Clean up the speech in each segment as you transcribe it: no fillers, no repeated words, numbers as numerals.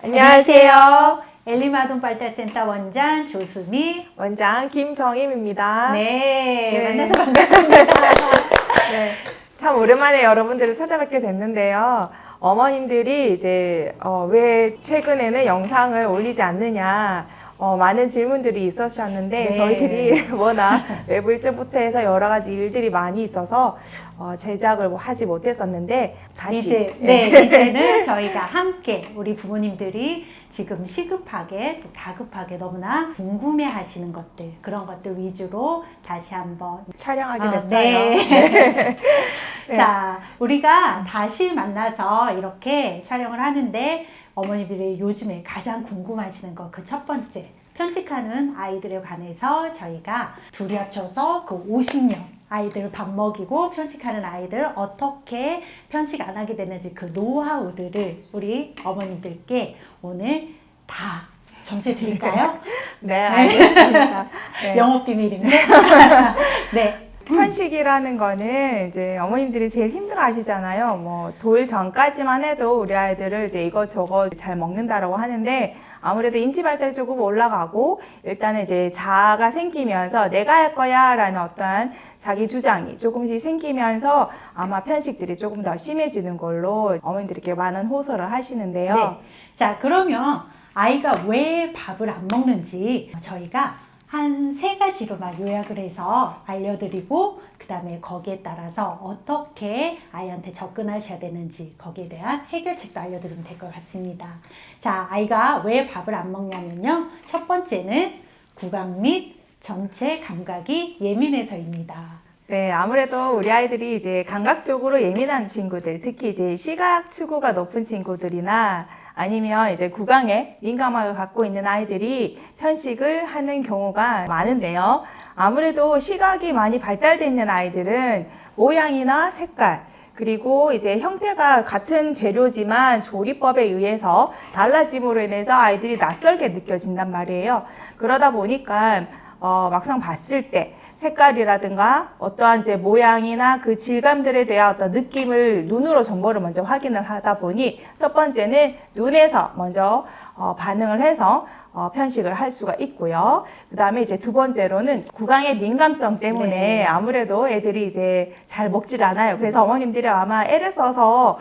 안녕하세요. 엘리마동발달센터 원장 조수미, 원장 김정임입니다. 네, 만나서 반갑습니다. 네, 참 오랜만에 여러분들을 찾아뵙게 됐는데요. 어머님들이 이제 왜 최근에는 영상을 올리지 않느냐 많은 질문들이 있으셨는데 네. 저희들이 워낙 외부 일정부터 해서 여러 가지 일들이 많이 있어서 제작을 하지 못했었는데 다시 이제는 저희가 함께 우리 부모님들이 지금 시급하게 또 다급하게 너무나 궁금해 하시는 것들, 그런 것들 위주로 다시 한번 촬영하게 됐어요. 네. 네. 자, 우리가 다시 만나서 이렇게 촬영을 하는데 어머니들이 요즘에 가장 궁금하시는 거 그 첫 번째, 편식하는 아이들에 관해서 저희가 둘이 합쳐서 그 50년 아이들 밥 먹이고 편식하는 아이들 어떻게 편식 안 하게 되는지 그 노하우들을 우리 어머님들께 오늘 다 점수 드릴까요? 네, 알겠습니다. 네. 영업 비밀인데. 네. 편식이라는 거는 이제 어머님들이 제일 힘들어 하시잖아요. 뭐 돌 전까지만 해도 우리 아이들을 이제 이것저것 잘 먹는다라고 하는데 아무래도 인지 발달이 조금 올라가고 일단은 이제 자아가 생기면서 내가 할 거야 라는 어떠한 자기 주장이 조금씩 생기면서 아마 편식들이 조금 더 심해지는 걸로 어머님들께 많은 호소를 하시는데요. 네. 자, 그러면 아이가 왜 밥을 안 먹는지 저희가 한 3가지로만 요약을 해서 알려드리고 그 다음에 거기에 따라서 어떻게 아이한테 접근하셔야 되는지 거기에 대한 해결책도 알려드리면 될 것 같습니다. 자, 아이가 왜 밥을 안 먹냐면요. 첫 번째는 구강 및 전체 감각이 예민해서입니다. 네, 아무래도 우리 아이들이 이제 감각 쪽으로 예민한 친구들, 특히 이제 시각 추구가 높은 친구들이나 아니면 이제 구강에 민감함을 갖고 있는 아이들이 편식을 하는 경우가 많은데요. 아무래도 시각이 많이 발달되어 있는 아이들은 모양이나 색깔, 그리고 이제 형태가 같은 재료지만 조리법에 의해서 달라짐으로 인해서 아이들이 낯설게 느껴진단 말이에요. 그러다 보니까 막상 봤을 때 색깔이라든가 어떠한 이제 모양이나 그 질감들에 대한 어떤 느낌을 눈으로 정보를 먼저 확인을 하다 보니 첫 번째는 눈에서 먼저 반응을 해서 편식을 할 수가 있고요. 그 다음에 이제 두 번째로는 구강의 민감성 때문에 네. 아무래도 애들이 이제 잘 먹질 않아요. 그래서 어머님들이 아마 애를 써서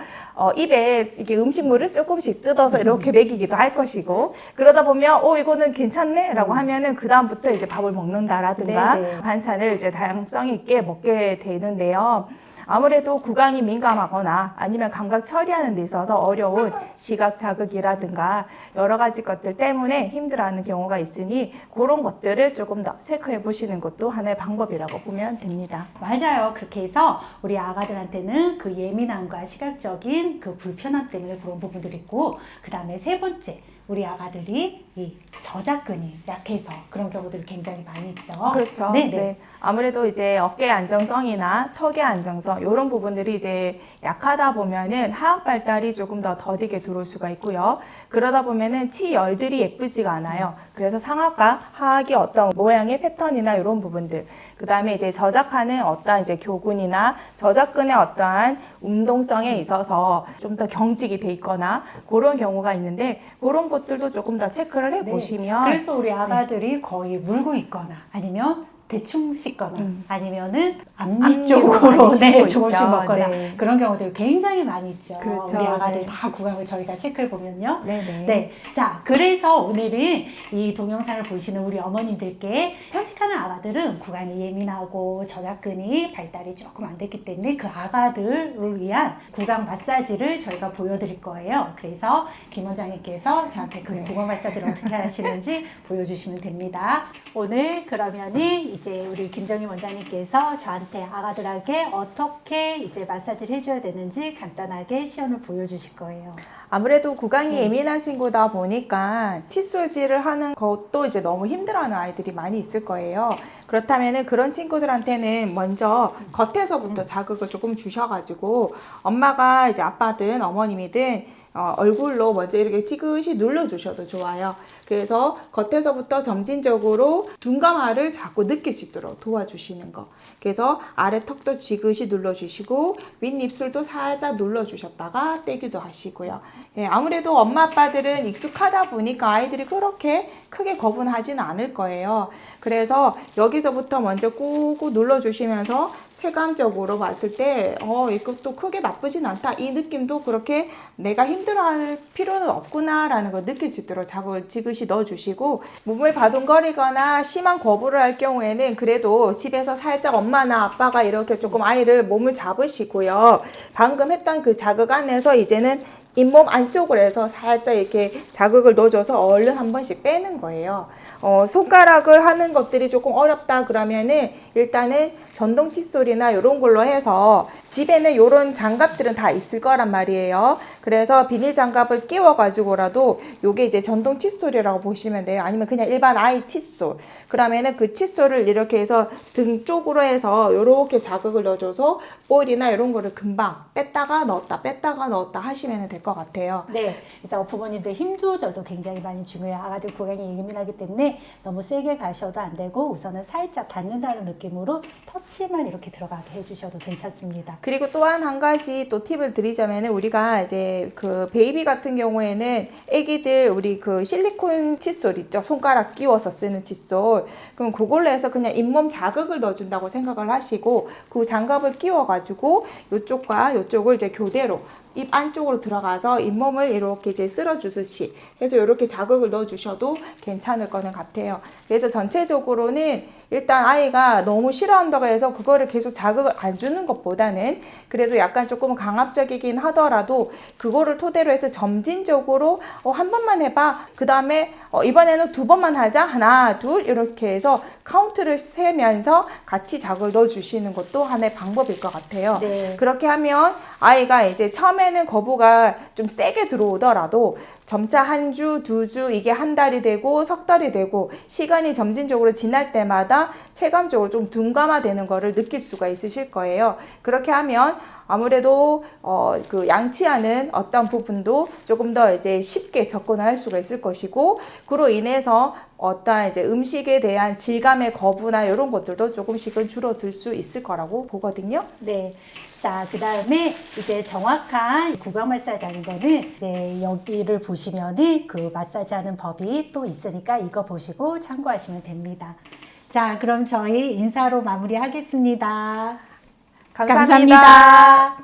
입에 이렇게 음식물을 조금씩 뜯어서 이렇게 먹이기도 할 것이고 그러다 보면 이거는 괜찮네 라고 하면은 그 다음부터 이제 밥을 먹는다라든가 네네. 반찬을 이제 다양성 있게 먹게 되는데요. 아무래도 구강이 민감하거나 아니면 감각 처리하는 데 있어서 어려운 시각 자극이라든가 여러 가지 것들 때문에 힘들어하는 경우가 있으니 그런 것들을 조금 더 체크해 보시는 것도 하나의 방법이라고 보면 됩니다. 맞아요. 그렇게 해서 우리 아가들한테는 그 예민함과 시각적인 그 불편함 때문에 그런 부분들이 있고 그 다음에 세 번째, 우리 아가들이 이 저작근이 약해서 그런 경우들이 굉장히 많이 있죠. 그렇죠. 네네. 네. 아무래도 이제 어깨 안정성이나 턱의 안정성 이런 부분들이 이제 약하다 보면은 하악 발달이 조금 더 더디게 들어올 수가 있고요. 그러다 보면은 치열들이 예쁘지가 않아요. 그래서 상악과 하악의 어떤 모양의 패턴이나 이런 부분들, 그 다음에 이제 저작하는 어떠한 이제 교근이나 저작근의 어떠한 운동성에 있어서 좀 더 경직이 돼 있거나 그런 경우가 있는데 그런 것들도 조금 더 체크를 해 보시면 그래서 우리 아가들이 거의 물고 있거나 아니면 대충 씻거나 아니면은 앞니 앞니로 쪽으로 많이 네, 씻고 조금씩 있죠. 먹거나 네. 그런 경우들이 굉장히 많이 있죠. 그렇죠. 우리 아가들 네. 다 구강을 저희가 체크해 보면요. 네네. 네. 자, 그래서 오늘은 이 동영상을 보시는 우리 어머님들께 편식하는 아가들은 구강이 예민하고 저작근이 발달이 조금 안 됐기 때문에 그 아가들을 위한 구강 마사지를 저희가 보여드릴 거예요. 그래서 김 원장님께서 저한테 그 구강 마사지를 어떻게 하시는지 보여주시면 됩니다. 오늘 그러면은 이제 우리 김정희 원장님께서 저한테 아가들에게 어떻게 이제 마사지를 해줘야 되는지 간단하게 시연을 보여주실 거예요. 아무래도 구강이 예민한 친구다 보니까 칫솔질을 하는 것도 이제 너무 힘들어하는 아이들이 많이 있을 거예요. 그렇다면은 그런 친구들한테는 먼저 겉에서부터 자극을 조금 주셔가지고 엄마가 이제 아빠든 어머님이든 얼굴로 먼저 이렇게 지그시 눌러주셔도 좋아요. 그래서 겉에서부터 점진적으로 둔감함을 자꾸 느낄 수 있도록 도와주시는 거. 그래서 아래 턱도 지그시 눌러주시고 윗입술도 살짝 눌러주셨다가 떼기도 하시고요. 예, 아무래도 엄마 아빠들은 익숙하다 보니까 아이들이 그렇게 크게 거부는 하지는 않을 거예요. 그래서 여기서부터 먼저 꾹꾹 눌러주시면서 체감적으로 봤을 때 이것도 크게 나쁘진 않다. 이 느낌도 그렇게 내가 힘들어할 필요는 없구나 라는 걸 느낄 수 있도록 자극을 지그시 넣어주시고, 몸을 바둥거리거나 심한 거부를 할 경우에는 그래도 집에서 살짝 엄마나 아빠가 이렇게 조금 아이를 몸을 잡으시고요. 방금 했던 그 자극 안에서 이제는 잇몸 안쪽으로 해서 살짝 이렇게 자극을 넣어줘서 얼른 한 번씩 빼는 거예요. 손가락을 하는 것들이 조금 어렵다 그러면은 일단은 전동 칫솔이나 이런 걸로 해서, 집에는 이런 장갑들은 다 있을 거란 말이에요. 그래서 비닐 장갑을 끼워 가지고라도 요게 이제 전동 칫솔이라고 보시면 돼요. 아니면 그냥 일반 아이 칫솔. 그러면은 그 칫솔을 이렇게 해서 등 쪽으로 해서 이렇게 자극을 넣어줘서 볼이나 이런 거를 금방 뺐다가 넣었다 하시면 될 것 같아요. 네, 그래서 부모님들 힘 조절도 굉장히 많이 중요해요. 아가들 구강이 예민하기 때문에 너무 세게 가셔도 안 되고 우선은 살짝 닿는다는 느낌으로 터치만 이렇게 들어가게 해주셔도 괜찮습니다. 그리고 또한 한 가지 또 팁을 드리자면은, 우리가 이제 그 베이비 같은 경우에는 애기들 우리 그 실리콘 칫솔 있죠? 손가락 끼워서 쓰는 칫솔. 그럼 그걸로 해서 그냥 잇몸 자극을 넣어준다고 생각을 하시고 그 장갑을 끼워가지고 이쪽과 이쪽을 이제 교대로 입 안쪽으로 들어가서 잇몸을 이렇게 이제 쓸어주듯이 해서 이렇게 자극을 넣어주셔도 괜찮을 거는 같아요. 그래서 전체적으로는 일단 아이가 너무 싫어한다고 해서 그거를 계속 자극을 안 주는 것보다는 그래도 약간 조금 강압적이긴 하더라도 그거를 토대로 해서 점진적으로 한 번만 해봐. 그 다음에 이번에는 두 번만 하자. 하나, 둘 이렇게 해서 카운트를 세면서 같이 자극을 넣어주시는 것도 하나의 방법일 것 같아요. 네. 그렇게 하면 아이가 이제 처음에는 거부가 좀 세게 들어오더라도 점차 한 주, 두 주, 이게 한 달이 되고 석 달이 되고 시간이 점진적으로 지날 때마다 체감적으로 좀 둔감화되는 거를 느낄 수가 있으실 거예요. 그렇게 하면 아무래도 그 양치하는 어떤 부분도 조금 더 이제 쉽게 접근할 수가 있을 것이고, 그로 인해서 어떤 이제 음식에 대한 질감의 거부나 이런 것들도 조금씩은 줄어들 수 있을 거라고 보거든요. 네. 자, 그 다음에 이제 정확한 구강 마사지 하는 거는 이제 여기를 보시면은 그 마사지 하는 법이 또 있으니까 이거 보시고 참고하시면 됩니다. 자, 그럼 저희 인사로 마무리하겠습니다. 감사합니다.